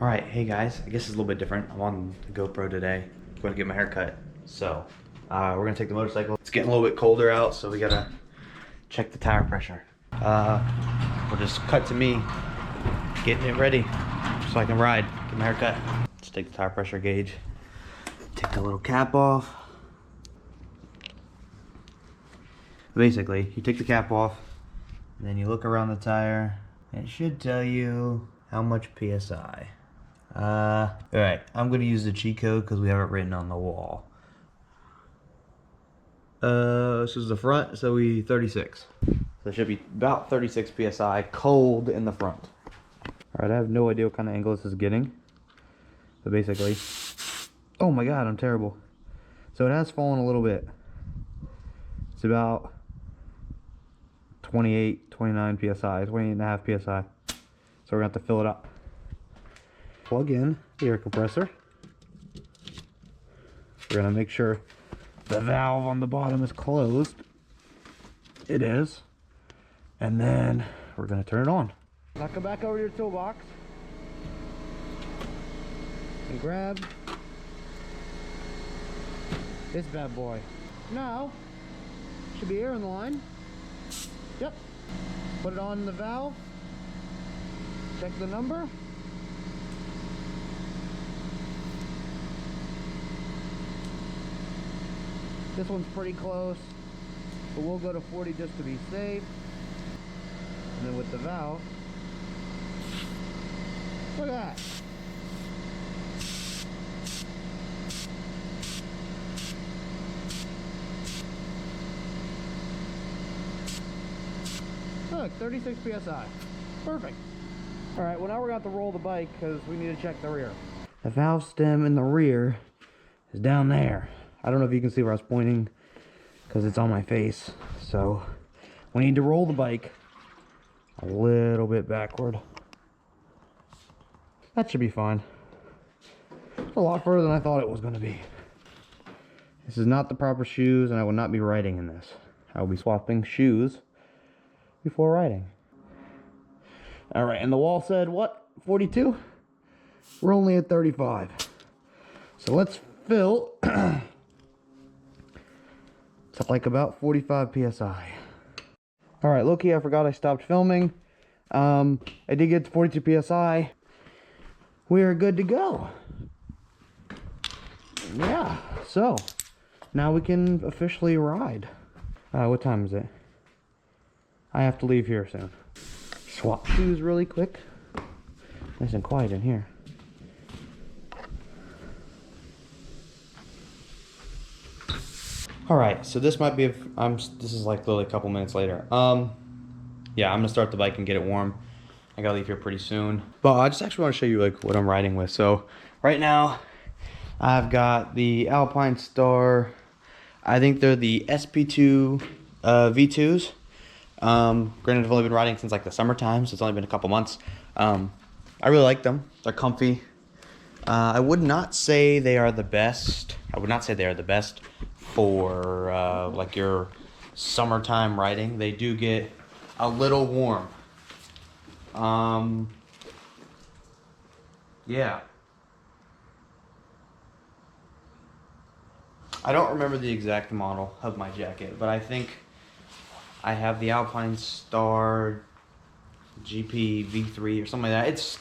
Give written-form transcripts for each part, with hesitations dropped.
All right, hey guys, I guess it's a little bit different. I'm on the GoPro today. I'm going to get my hair cut. So, we're going to take the motorcycle. It's getting a little bit colder out, so we got to check the tire pressure. We'll just cut to me getting it ready so I can ride, get my hair cut. Let's take the tire pressure gauge. Take the little cap off. Basically, you take the cap off, and then you look around the tire, and it should tell you how much PSI. Alright, I'm gonna use the cheat code because we have it written on the wall. This is the front, so 36. So it should be about 36 PSI cold in the front. Alright, I have no idea what kind of angle this is getting. But basically, oh my god, I'm terrible. So it has fallen a little bit. It's about 28, 29 PSI, 28.5 PSI. So we're gonna have to fill it up. Plug in the air compressor. We're gonna make sure the valve on the bottom is closed. It is. And then we're gonna turn it on. Now come back over to your toolbox and grab this bad boy. Now, should be air in the line. Yep. Put it on the valve. Check the number. This one's pretty close, but we'll go to 40 just to be safe. And then with the valve, look at that. Look, 36 PSI. Perfect. All right, well now we're going to have to roll the bike because we need to check the rear. The valve stem in the rear is down there. I don't know if you can see where I was pointing because it's on my face. So we need to roll the bike a little bit backward. That should be fine. It's a lot further than I thought it was going to be. This is not the proper shoes, and I will not be riding in this. I will be swapping shoes before riding. All right, and the wall said what? 42? We're only at 35. So let's fill to like about 45 PSI. All right, low-key, I forgot I stopped filming. I did get to 42 PSI. We are good to go. Yeah, so now we can officially ride. What time is it? I have to leave here soon. Swap shoes really quick. Nice and quiet in here. All right, so this might be, this is like literally a couple minutes later. Yeah, I'm gonna start the bike and get it warm. I gotta leave here pretty soon. But I just actually wanna show you like what I'm riding with. So right now, I've got the Alpine Star. I think they're the SP2 V2s. Granted, I've only been riding since like the summertime, so it's only been a couple months. I really like them. They're comfy. I would not say they are the best. I would not say they are the best for like your summertime riding. They do get a little warm. Yeah. I don't remember the exact model of my jacket, but I think I have the Alpine Star GP V3 or something like that. It's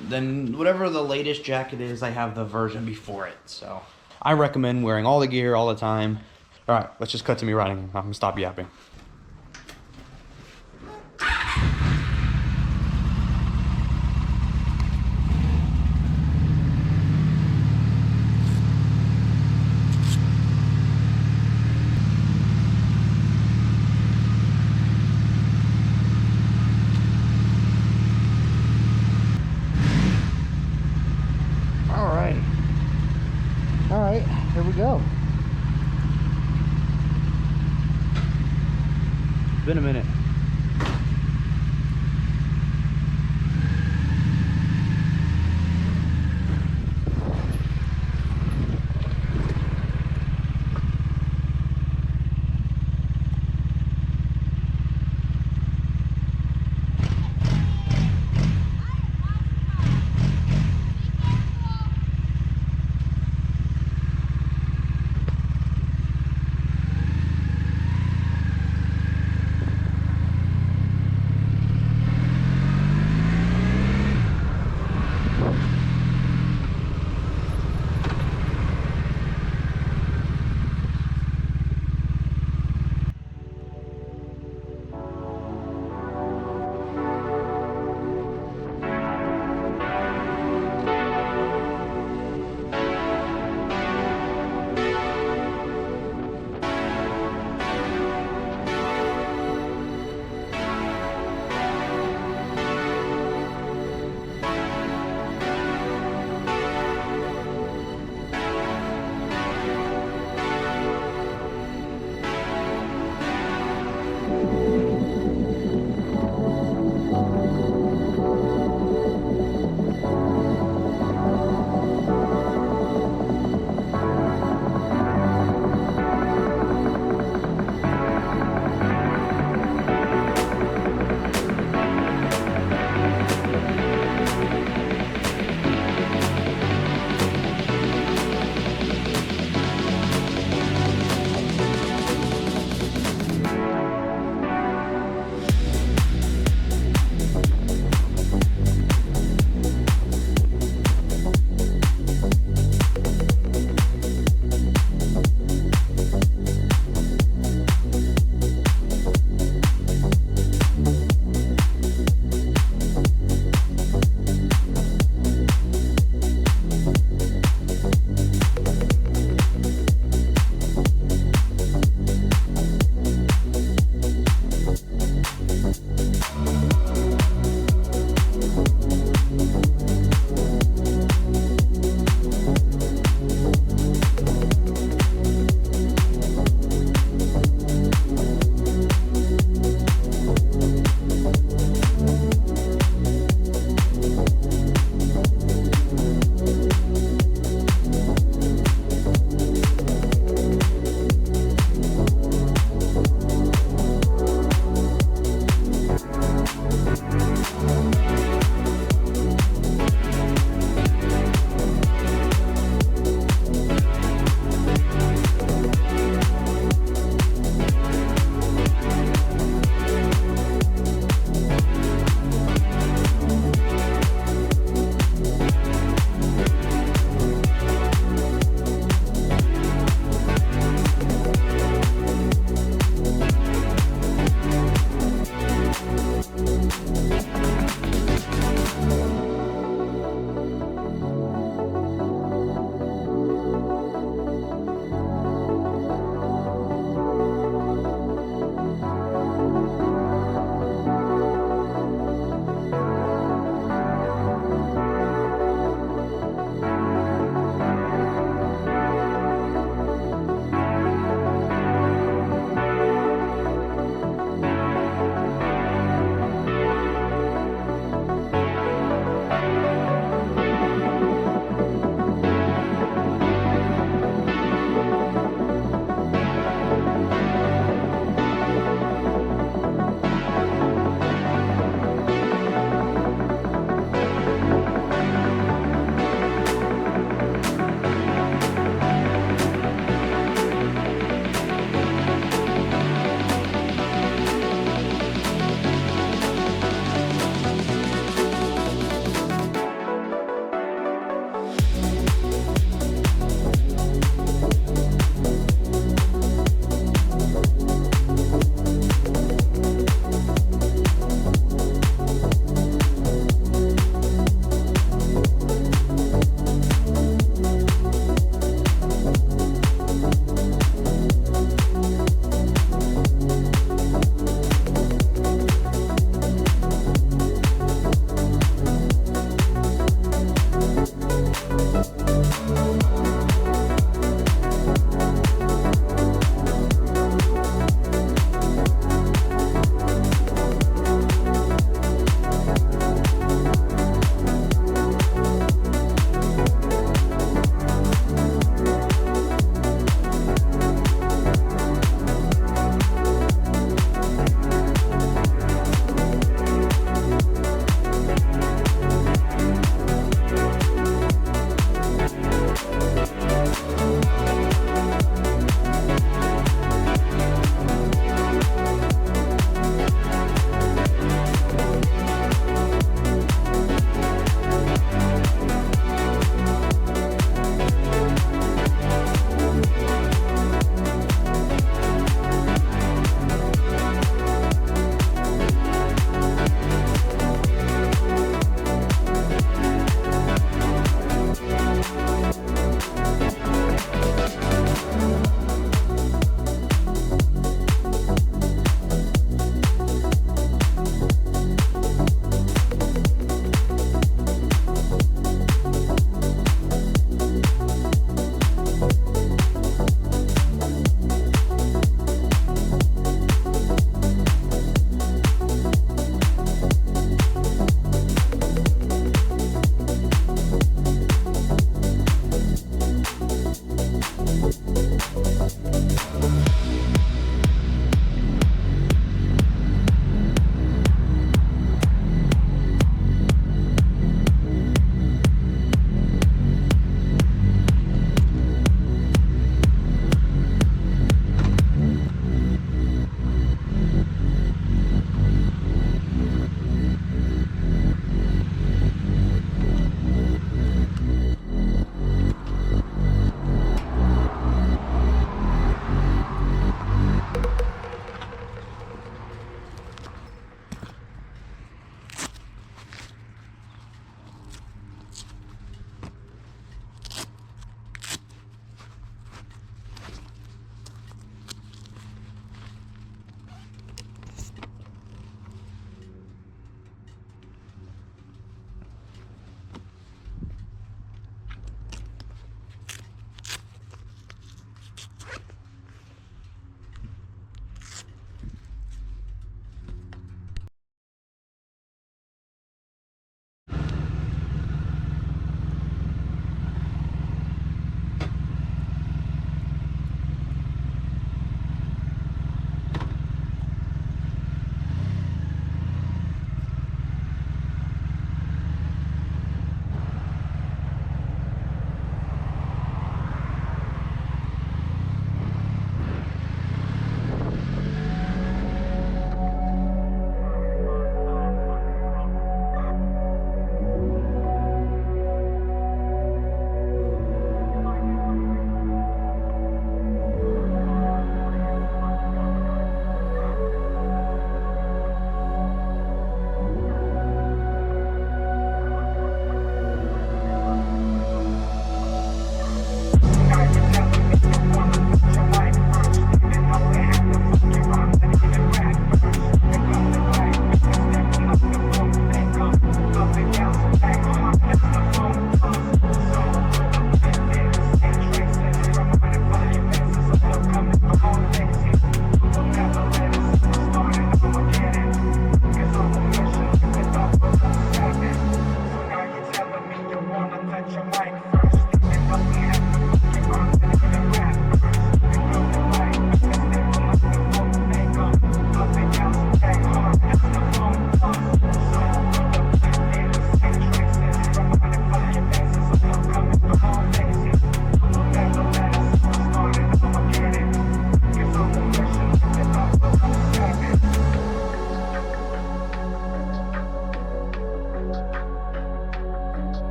then whatever the latest jacket is, I have the version before it. So I recommend wearing all the gear all the time. All right, let's just cut to me riding. I'm gonna stop yapping. All right, here we go. It's been a minute.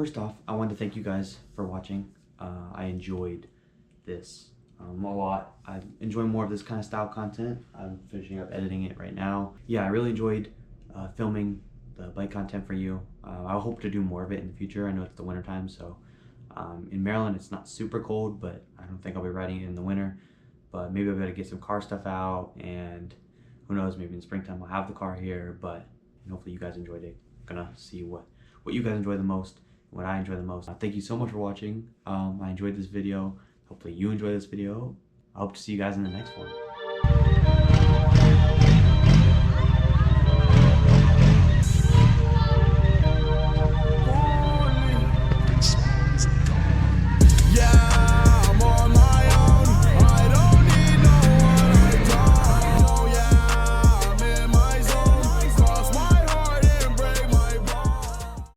first off, I wanted to thank you guys for watching. I enjoyed this a lot. I enjoy more of this kind of style content. I'm finishing up editing it right now. Yeah, I really enjoyed filming the bike content for you. I hope to do more of it in the future. I know it's the winter time, so in Maryland it's not super cold, but I don't think I'll be riding it in the winter. But maybe I'll be able to get some car stuff out, and who knows, maybe in springtime I'll have the car here. But hopefully you guys enjoyed it. I'm gonna see what you guys enjoy the most, what I enjoy the most. Thank you so much for watching. I enjoyed this video. Hopefully you enjoy this video. I hope to see you guys in the next one.